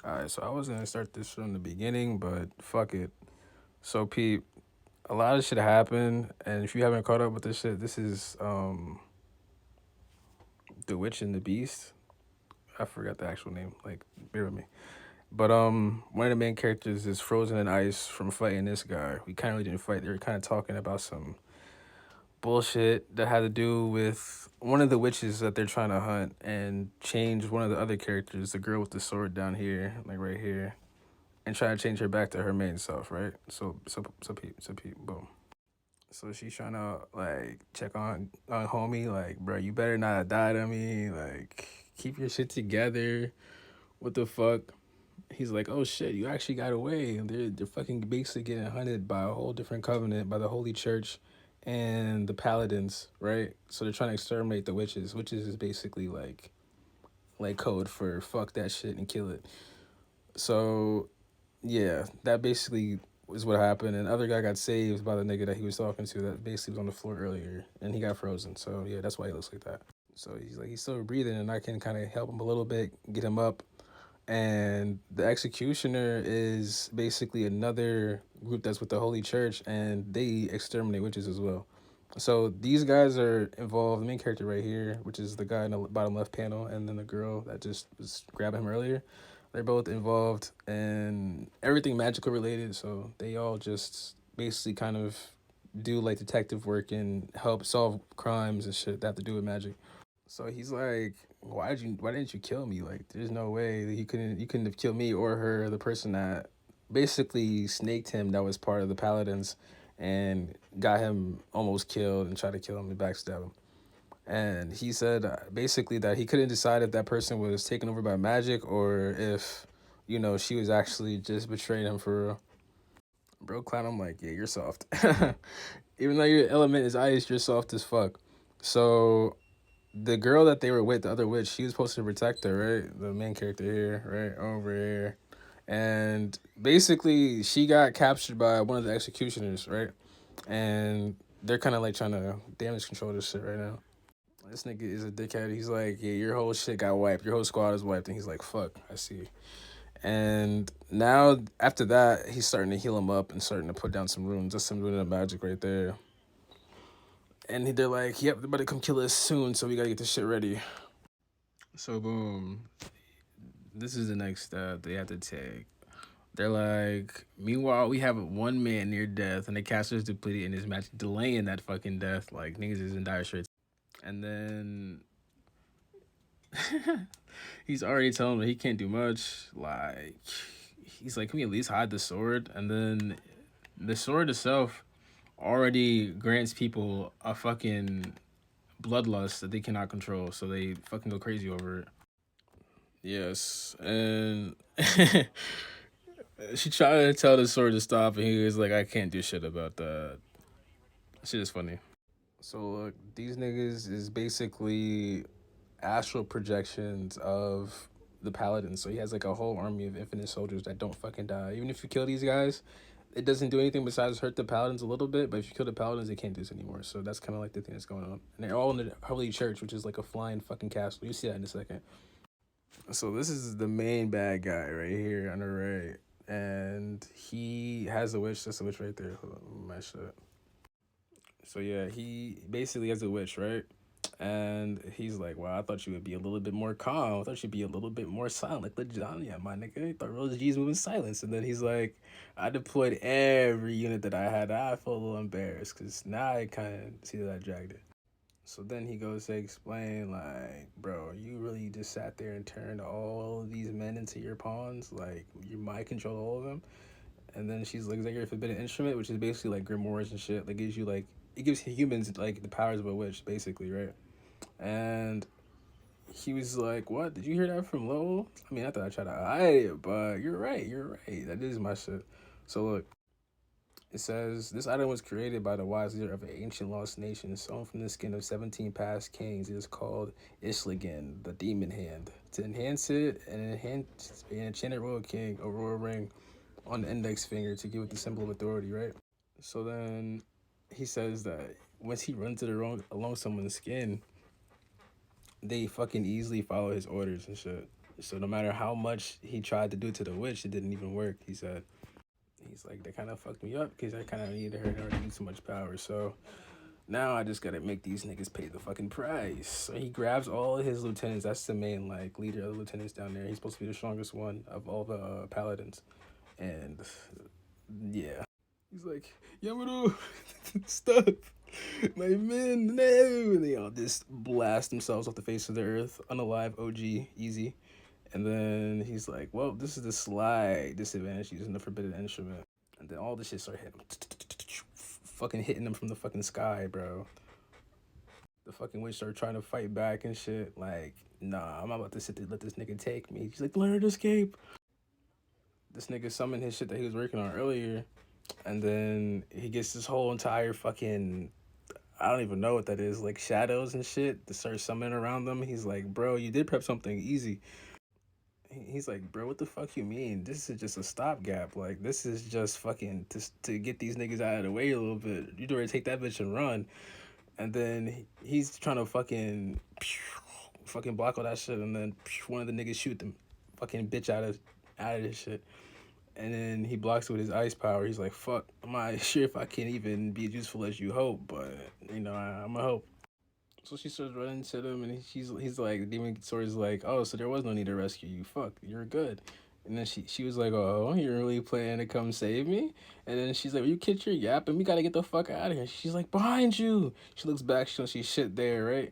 Alright, so I was gonna start this from the beginning, but fuck it. So Pete, a lot of shit happened, and if you haven't caught up with this shit, this is The Witch and the Beast. I forgot the actual name, like bear with me. But one of the main characters is frozen in ice from fighting this guy. We kinda really didn't fight, they were kinda talking about some bullshit that had to do with one of the witches that they're trying to hunt and change one of the other characters, the girl with the sword down here, like right here, and try to change her back to her main self, right? So boom. So she's trying to like check on homie, like, bro, you better not have died on me. Like, keep your shit together. What the fuck? He's like, oh shit, you actually got away. They're fucking basically getting hunted by a whole different covenant, by the Holy Church and the Paladins, right? So they're trying to exterminate the witches. Witches is basically like code for fuck that shit and kill it. So yeah, that basically is what happened. And the other guy got saved by the nigga that he was talking to that basically was on the floor earlier, and he got frozen. So yeah, that's why he looks like that. So he's still breathing, and I can kind of help him a little bit, get him up. And the executioner is basically another group that's with the Holy Church, and they exterminate witches as well. So these guys are involved. The main character right here, which is the guy in the bottom left panel, and then the girl that just was grabbing him earlier. They're both involved in everything magical related. So they all just basically kind of do like detective work and help solve crimes and shit that have to do with magic. So he's like, why didn't you kill me? Like, there's no way that you couldn't have killed me or her, the person that basically snaked him that was part of the Paladins and got him almost killed and tried to kill him and backstab him. And he said basically that he couldn't decide if that person was taken over by magic or if, she was actually just betraying him for real. Bro, clown, I'm like, yeah, you're soft. Even though your element is ice, you're soft as fuck. So the girl that they were with, the other witch, she was supposed to protect her, right? The main character here, right over here. And basically, she got captured by one of the executioners, right? And they're kind of like trying to damage control this shit right now. This nigga is a dickhead. He's like, yeah, your whole shit got wiped. Your whole squad is wiped. And he's like, fuck, I see. And now, after that, he's starting to heal him up and starting to put down some runes. That's some rune of magic right there. And they're like, yep, they're about to come kill us soon, so we gotta get this shit ready. So boom, this is the next step they have to take. They're like, meanwhile, we have one man near death, and the caster is depleted in his match, delaying that fucking death. Like, niggas is in dire straits. And then he's already telling him he can't do much. Like, he's like, can we at least hide the sword? And then the sword itself already grants people a fucking bloodlust that they cannot control, so they fucking go crazy over it. Yes, and she tried to tell the sword to stop, and he was like, "I can't do shit about that." Shit is funny. So look, these niggas is basically astral projections of the paladins. So he has like a whole army of infinite soldiers that don't fucking die. Even if you kill these guys, it doesn't do anything besides hurt the paladins a little bit. But if you kill the paladins, they can't do this anymore. So that's kind of like the thing that's going on. And they're all in the Holy Church, which is like a flying fucking castle. You see that in a second. So this is the main bad guy right here on the right, and he has a witch. That's a witch right there. Hold on, my shit. So yeah, he basically has a witch, right? And he's like, "Wow, I thought you would be a little bit more calm. I thought you'd be a little bit more silent, like Lasagna, my nigga. I thought real G's moving silence." And then he's like, "I deployed every unit that I had. I felt a little embarrassed because now I kind of see that I dragged it." So then he goes to explain, like, bro, you really just sat there and turned all of these men into your pawns? Like, you mind control all of them? And then she's like, is that your forbidden instrument? Which is basically like grimoires and shit. Like, it gives humans, like, the powers of a witch, basically, right? And he was like, what? Did you hear that from Lowell? I mean, I thought I tried to hide it, but you're right. That is my shit. So look, it says, this item was created by the wise leader of an ancient lost nation, sewn from the skin of 17 past kings. It is called Ishligan, the demon hand. To enhance it, an enchanted royal king, a royal ring on the index finger to give it the symbol of authority, right? So then he says that once he runs it along someone's skin, they fucking easily follow his orders and shit. So no matter how much he tried to do to the witch, it didn't even work. He said, he's like, they kind of fucked me up because I kind of needed her in order to do too much power. So now I just gotta make these niggas pay the fucking price. So he grabs all of his lieutenants. That's the main like leader of the lieutenants down there. He's supposed to be the strongest one of all the paladins. And yeah, he's like, Yamato, stop, my men, no. And they all just blast themselves off the face of the earth, unalive, OG, easy. And then he's like, well, this is the slight disadvantage using the forbidden instrument. And then all this shit start hitting him. Fucking hitting them from the fucking sky, bro. The fucking witch started trying to fight back and shit. Like, nah, I'm about to sit there let this nigga take me. He's like, learn to escape. This nigga summoned his shit that he was working on earlier. And then he gets this whole entire fucking, I don't even know what that is, like shadows and shit to start summoning around them. He's like, bro, you did prep something easy. He's like, bro, what the fuck you mean? This is just a stopgap. Like, this is just fucking to get these niggas out of the way a little bit. You do take that bitch and run. And then he's trying to fucking block all that shit. And then one of the niggas shoot them fucking bitch out of this shit. And then he blocks it with his ice power. He's like, fuck, I'm not sure if I can even be as useful as you hope. But, you know, I'm a hope. So she starts running to them, and he's like, the demon sword is like, oh, so there was no need to rescue you. Fuck, you're good. And then she was like, oh, you're really planning to come save me? And then she's like, well, you kicked your yap, and we gotta get the fuck out of here. She's like, behind you. She looks back, she's shit there, right?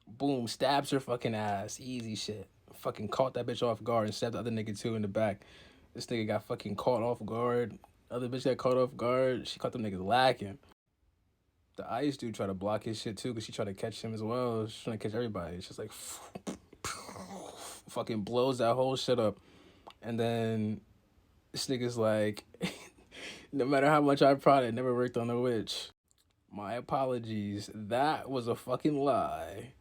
Boom, stabs her fucking ass. Easy shit. Fucking caught that bitch off guard and stabbed the other nigga too in the back. This nigga got fucking caught off guard. Other bitch got caught off guard. She caught them niggas lacking. The ice dude tried to block his shit too because she tried to catch him as well. She's trying to catch everybody. It's just like fucking blows that whole shit up. And then this nigga's like, no matter how much I prod, it never worked on the witch. My apologies. That was a fucking lie.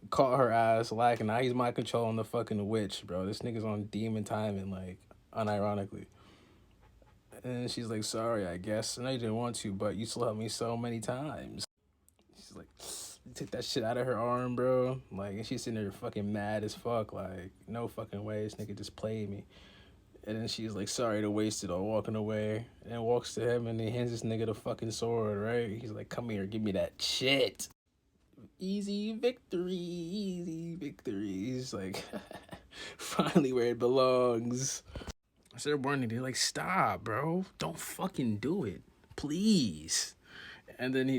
Caught her ass lacking. Now he's mind controlling the fucking witch, bro. This nigga's on demon timing, like, unironically. And she's like, sorry, I guess. I know you didn't want to, but you still helped me so many times. She's like, you took that shit out of her arm, bro. Like, and she's sitting there fucking mad as fuck. Like, no fucking way, this nigga just played me. And then she's like, sorry to waste it all, walking away. And walks to him, and he hands this nigga the fucking sword, right? He's like, come here, give me that shit. Easy victory, easy victory. He's like, finally where it belongs. I started warning, they're like, stop, bro. Don't fucking do it. Please. And then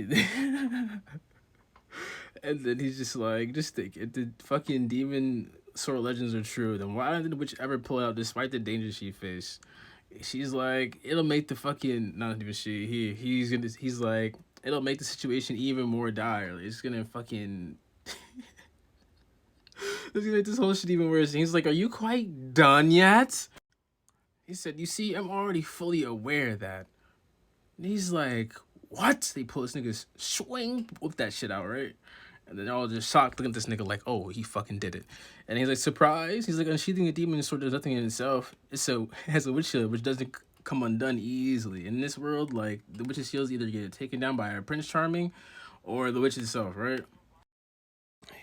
and then he's just like, just think, if the fucking demon sword legends are true, then why didn't the witch ever pull out despite the danger she faced? She's like, it'll make the fucking, not even she, he's like, it'll make the situation even more dire. It's gonna fucking, it's gonna make this whole shit even worse. And he's like, are you quite done yet? He said, you see, I'm already fully aware of that. And he's like, what? They pull this nigga's swing, whip that shit out, right? And then they're all just shocked, looking at this nigga like, oh, he fucking did it. And he's like, surprise? He's like, unsheathing a demon sword does nothing in itself. It has a witch shield, which doesn't come undone easily. In this world, like, the witch's shields either get taken down by a Prince Charming or the witch itself, right?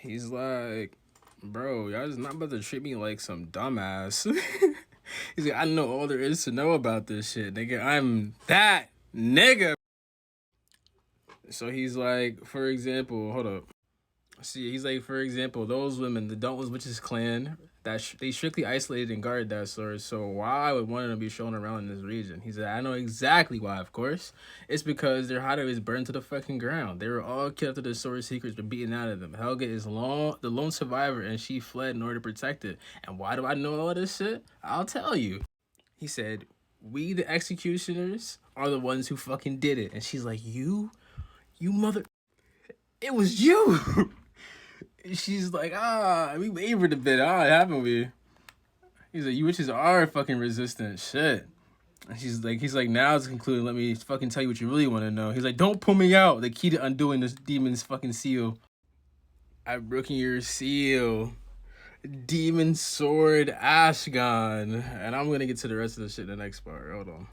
He's like, bro, y'all just not about to treat me like some dumbass. He's like, I know all there is to know about this shit, nigga. I'm that nigga. So he's like, for example, hold up. See, he's like, for example, those women, the Dauntless Witches clan, they strictly isolated and guarded that sword. So why would one of them be shown around in this region? He said, I know exactly why, of course. It's because their hideaway is burned to the fucking ground. They were all killed after the sword secrets were beaten out of them. Helga is the lone survivor, and she fled in order to protect it. And why do I know all this shit? I'll tell you. He said, we, the executioners, are the ones who fucking did it. And she's like, you mother... It was you! She's like, we wavered a bit, haven't we? He's like, you witches are fucking resistant, shit. And he's like, now it's concluded, let me fucking tell you what you really want to know. He's like, don't pull me out. The key to undoing this demon's fucking seal. I've broken your seal. Demon sword Ashgon. And I'm gonna get to the rest of the shit in the next part. Hold on.